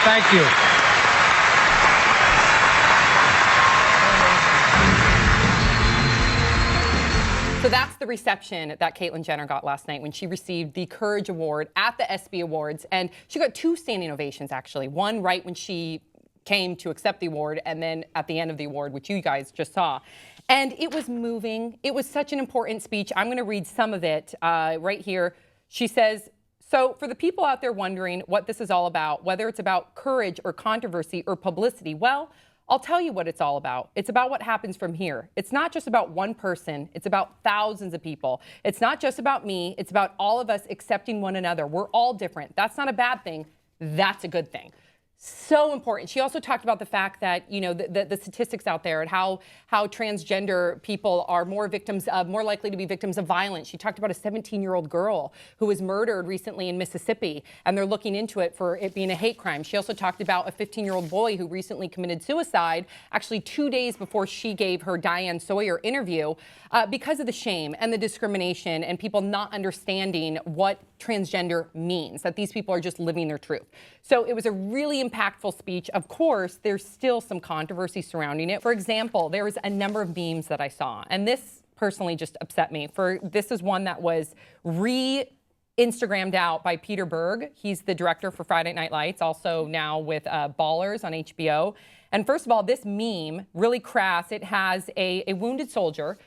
Thank you. So that's the reception that Caitlyn Jenner got last night when she received the Courage Award at the ESPY Awards. And she got 2 standing ovations, actually. One right when she came to accept the award, and then at the end of the award, which you guys just saw. And it was moving. It was such an important speech. I'm going to read some of it right here. She says, so for the people out there wondering what this is all about, whether it's about courage or controversy or publicity, well, I'll tell you what it's all about. It's about what happens from here. It's not just about one person. It's about thousands of people. It's not just about me. It's about all of us accepting one another. We're all different. That's not a bad thing. That's a good thing. So important. She also talked about the fact that, you know, the statistics out there and how transgender people are more likely to be victims of violence. She talked about a 17-year-old girl who was murdered recently in Mississippi, and they're looking into it for it being a hate crime. She also talked about a 15-year-old boy who recently committed suicide, actually 2 days before she gave her Diane Sawyer interview, because of the shame and the discrimination and people not understanding what transgender means, that these people are just living their truth. So it was a really impactful speech. Of course, there's still some controversy surrounding it. For example, there was a number of memes that I saw, and this personally just upset me. This is one that was Instagrammed out by Peter Berg. He's the director for Friday Night Lights, also now with Ballers on HBO. And first of all, this meme, really crass, it has a wounded soldier,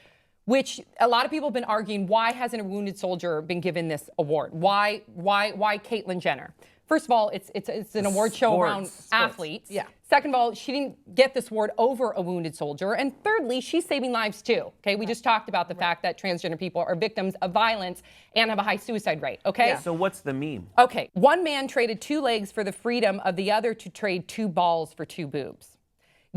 which a lot of people have been arguing, why hasn't a wounded soldier been given this award? Why Caitlyn Jenner? First of all, it's an award show around athletes. Yeah. Second of all, she didn't get this award over a wounded soldier. And thirdly, she's saving lives too. Okay, we just talked about the fact that transgender people are victims of violence and have a high suicide rate. Okay. Yeah. So what's the meme? Okay, one man traded 2 legs for the freedom of the other to trade 2 balls for 2 boobs.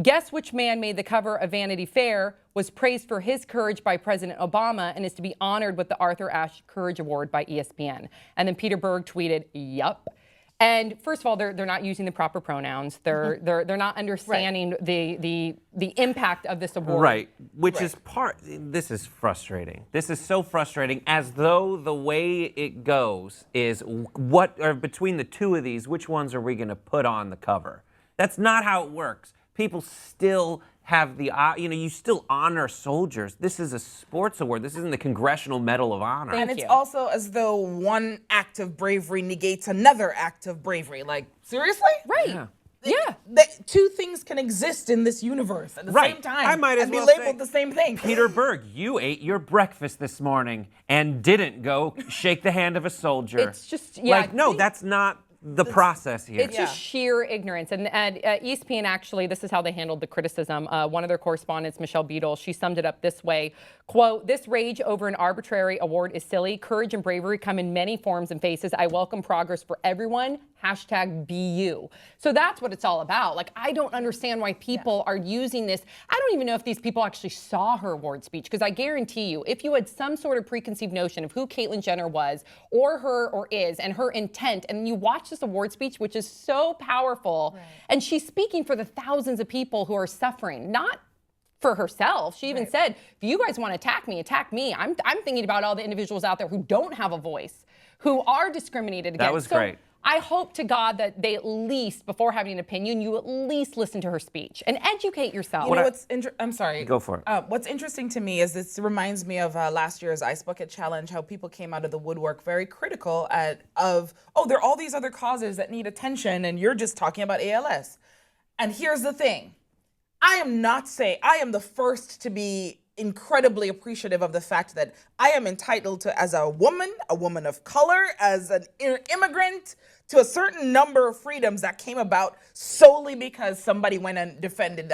Guess which man made the cover of Vanity Fair, was praised for his courage by President Obama, and is to be honored with the Arthur Ashe Courage Award by ESPN. And then Peter Berg tweeted, yup. And first of all, they're not using the proper pronouns. They're not understanding the impact of this award. Right, which is this is frustrating. This is so frustrating, as though the way it goes is what are between the 2 of these, which ones are we going to put on the cover? That's not how it works. People still have you still honor soldiers. This is a sports award. This isn't the Congressional Medal of Honor. And it's also as though one act of bravery negates another act of bravery. Like, seriously? Right. Yeah. 2 things can exist in this universe at the same time. I might as and well be labeled say, the same thing. Peter Berg, you ate your breakfast this morning and didn't go shake the hand of a soldier. It's just, yeah. Like, no, that's not the process here. It's just sheer ignorance. And ESPN, actually, this is how they handled the criticism. One of their correspondents, Michelle Beadle, she summed it up this way. Quote, this rage over an arbitrary award is silly. Courage and bravery come in many forms and faces. I welcome progress for everyone. #BU. So that's what it's all about. Like, I don't understand why people are using this. I don't even know if these people actually saw her award speech, because I guarantee you, if you had some sort of preconceived notion of who Caitlyn Jenner was or is and her intent, and you watch this award speech, which is so powerful, and she's speaking for the thousands of people who are suffering, not for herself. She even said, if you guys want to attack me, attack me. I'm thinking about all the individuals out there who don't have a voice, who are discriminated against. That was great. I hope to God that they at least, before having an opinion, you at least listen to her speech and educate yourself. You know what's I'm sorry. Go for it. What's interesting to me is this reminds me of last year's Ice Bucket Challenge, how people came out of the woodwork very critical there are all these other causes that need attention, and you're just talking about ALS. And here's the thing. I am the first to be incredibly appreciative of the fact that I am entitled to, as a woman of color, as an immigrant, to a certain number of freedoms that came about solely because somebody went and defended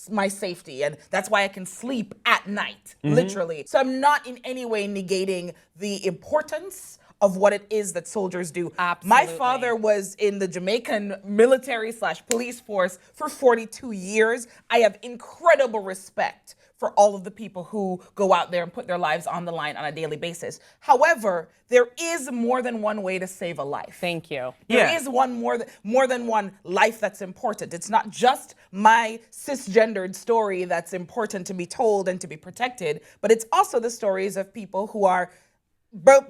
my safety, and that's why I can sleep at night, literally. So I'm not in any way negating the importance of what it is that soldiers do. Absolutely. My father was in the Jamaican military/police force for 42 years. I have incredible respect for all of the people who go out there and put their lives on the line on a daily basis. However, there is more than one way to save a life. Thank you. There is more than one life that's important. It's not just my cisgendered story that's important to be told and to be protected, but it's also the stories of people who are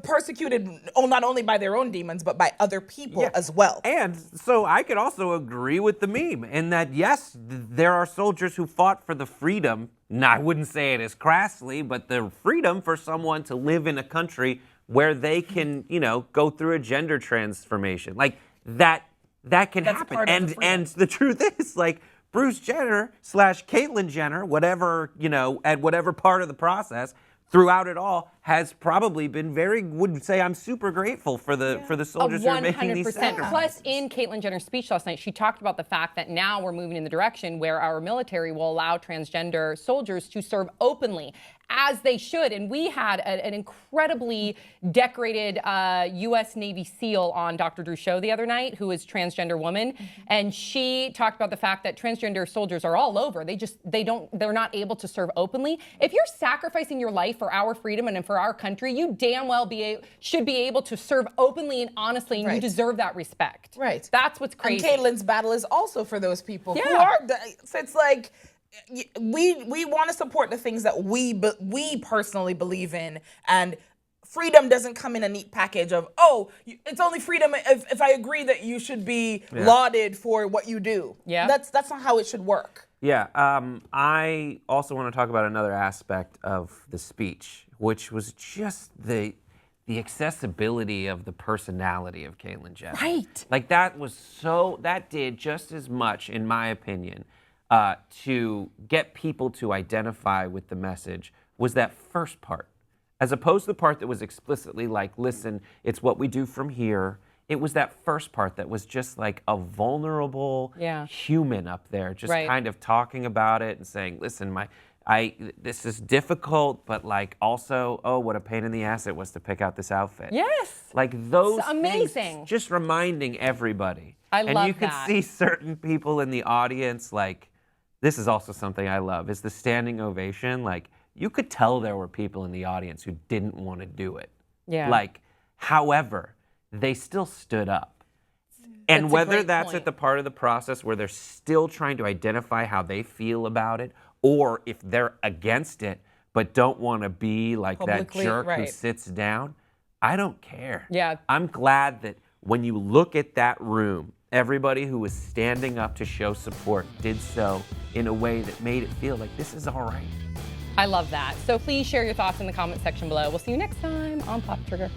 persecuted not only by their own demons, but by other people as well. And so I could also agree with the meme in that, yes, there are soldiers who fought for the freedom, and I wouldn't say it as crassly, but the freedom for someone to live in a country where they can, go through a gender transformation. Like that can happen. And the truth is, like, Bruce Jenner / Caitlyn Jenner, whatever, at whatever part of the process, throughout it all, has probably been would say I'm super grateful for the soldiers who are making these sacrifices. Plus, in Caitlyn Jenner's speech last night, she talked about the fact that now we're moving in the direction where our military will allow transgender soldiers to serve openly, as they should. And we had an incredibly decorated U.S. Navy SEAL on Dr. Drew's show the other night, who is a transgender woman, and she talked about the fact that transgender soldiers are all over. They're not able to serve openly. If you're sacrificing your life for our freedom and for our country, you damn well should be able to serve openly and honestly, and you deserve that respect. Right. That's what's crazy. And Caitlyn's battle is also for those people who are. So it's like, we want to support the things that we personally believe in, and freedom doesn't come in a neat package of, it's only freedom if I agree that you should be lauded for what you do. Yeah, that's not how it should work. Yeah, I also want to talk about another aspect of the speech, which was just the accessibility of the personality of Caitlyn Jenner. Right. Like that did just as much, in my opinion, to get people to identify with the message, was that first part. As opposed to the part that was explicitly like, listen, it's what we do from here. It was that first part that was just like a vulnerable human up there, just kind of talking about it and saying, listen, this is difficult, but like also, what a pain in the ass it was to pick out this outfit. Yes. Like those it's amazing. Things, just reminding everybody. And you could see certain people in the audience, like, this is also something I love, is the standing ovation. Like, you could tell there were people in the audience who didn't want to do it. Yeah. Like, however, they still stood up. And whether that's at the part of the process where they're still trying to identify how they feel about it, or if they're against it but don't want to be like publicly, that jerk who sits down, I don't care. Yeah. I'm glad that when you look at that room, everybody who was standing up to show support did so in a way that made it feel like this is all right. I love that. So please share your thoughts in the comment section below. We'll see you next time on Pop Trigger.